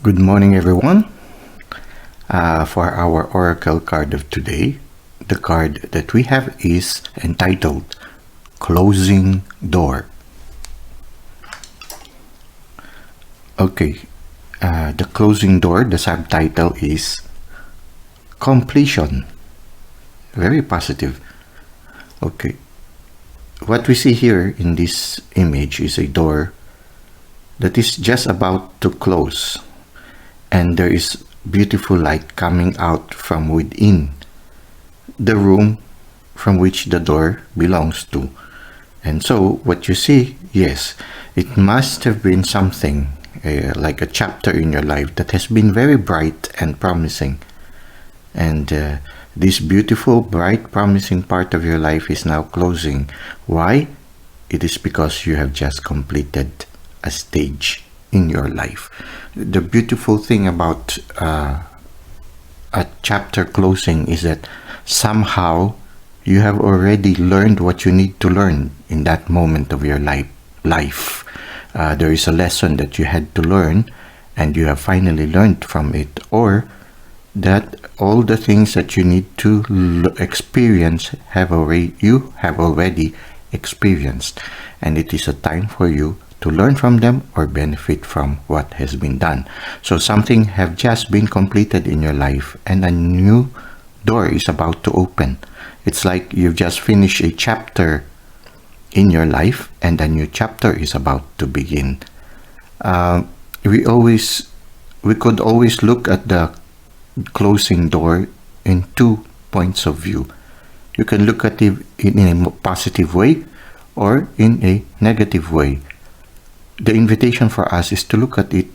Good morning, everyone. For our oracle card of today, the card that we have is entitled Closing Door. Okay, the closing door, the subtitle is Completion. Very positive. Okay, what we see here in this image is a door that is just about to close, and there is beautiful light coming out from within the room from which the door belongs to. And so what you see, yes, it must have been something like a chapter in your life that has been very bright and promising. And this beautiful, bright, promising part of your life is now closing. Why? It is because you have just completed a stage in your life. The beautiful thing about a chapter closing is that somehow you have already learned what you need to learn in that moment of your life. There is a lesson that you had to learn and you have finally learned from it, or that all the things that you need to experience you have already experienced, and it is a time for you to learn from them or benefit from what has been done. So something have just been completed in your life and a new door is about to open. It's like you've just finished a chapter in your life and a new chapter is about to begin. We could always look at the closing door in 2 points of view. You can look at it in a positive way or in a negative way. The invitation for us is to look at it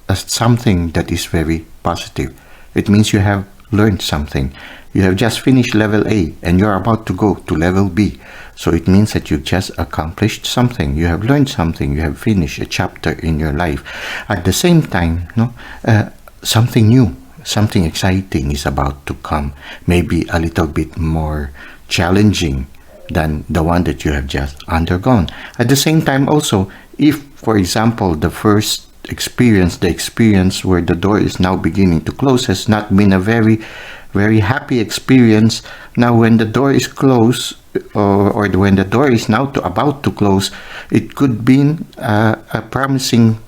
as something that is very positive. It means you have learned something. You have just finished level A and you're about to go to level B. So it means that you've just accomplished something. You have learned something. You have finished a chapter in your life. At the same time, something new, something exciting is about to come. Maybe a little bit more challenging than the one that you have just undergone. At the same time also, if, for example, the first experience, the experience where the door is now beginning to close, has not been a very, very happy experience, now when the door is closed, or when the door is now about to close, it could be a promising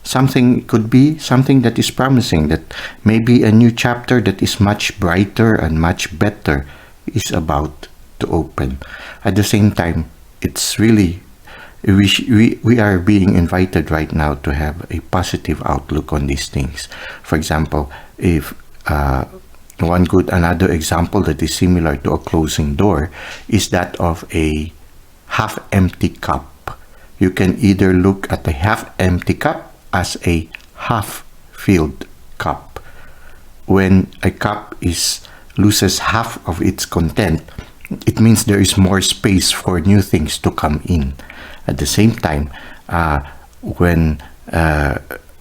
something, could be something that is promising, that maybe a new chapter that is much brighter and much better is about to open. At the same time, it's really, we are being invited right now to have a positive outlook on these things. For example, if another example that is similar to a closing door is that of a half-empty cup. You can either look at a half-empty cup as a half-filled cup. When a cup loses half of its content, it means there is more space for new things to come in. At the same time, when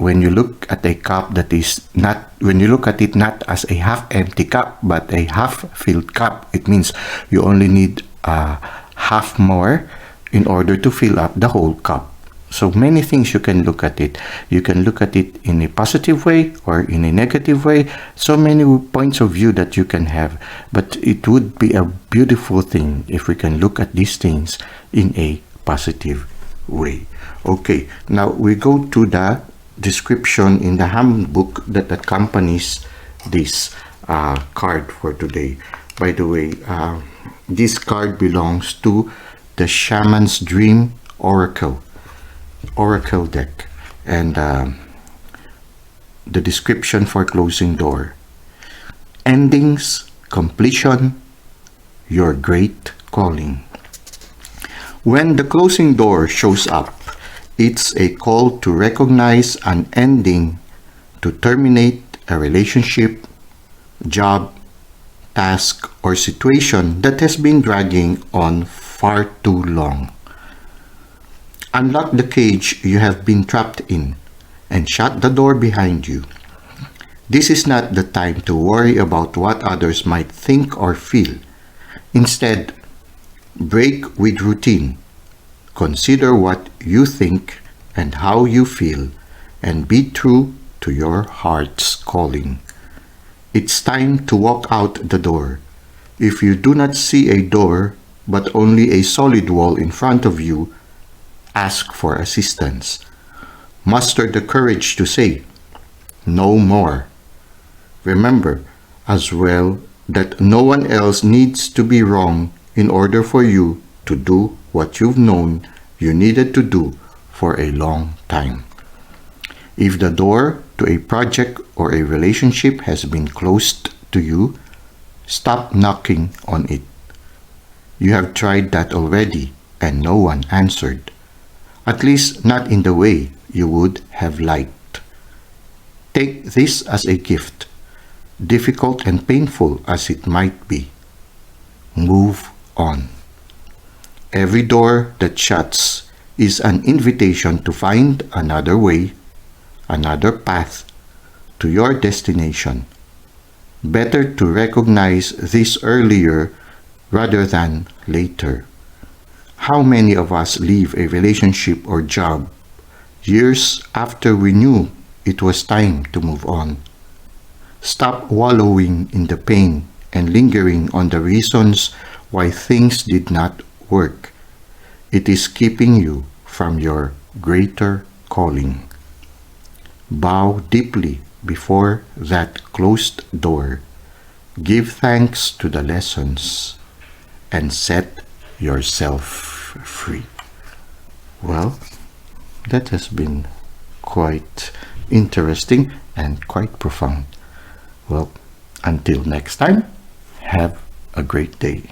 you look at a cup that is not, when you look at it not as a half-empty cup but a half-filled cup, it means you only need half more in order to fill up the whole cup. So many things you can look at it. You can look at it in a positive way or in a negative way. So many points of view that you can have. But it would be a beautiful thing if we can look at these things in a positive way. Okay, now we go to the description in the handbook that accompanies this card for today. By the way, this card belongs to the Shaman's Dream Oracle deck, and the description for closing door: endings, completion, your great calling. When the closing door shows up, it's a call to recognize an ending, to terminate a relationship, job, task, or situation that has been dragging on far too long. Unlock the cage you have been trapped in and shut the door behind you. This is not the time to worry about what others might think or feel. Instead, break with routine. Consider what you think and how you feel, and be true to your heart's calling. It's time to walk out the door. If you do not see a door, but only a solid wall in front of you, ask for assistance. Muster the courage to say, "No more." Remember as well that no one else needs to be wrong in order for you to do what you've known you needed to do for a long time. If the door to a project or a relationship has been closed to you, stop knocking on it. You have tried that already and no one answered. At least not in the way you would have liked. Take this as a gift, difficult and painful as it might be. Move on. Every door that shuts is an invitation to find another way, another path to your destination. Better to recognize this earlier rather than later. How many of us leave a relationship or job years after we knew it was time to move on? Stop wallowing in the pain and lingering on the reasons why things did not work. It is keeping you from your greater calling. Bow deeply before that closed door. Give thanks to the lessons and set yourself free. Well, that has been quite interesting and quite profound. Well, until next time, have a great day.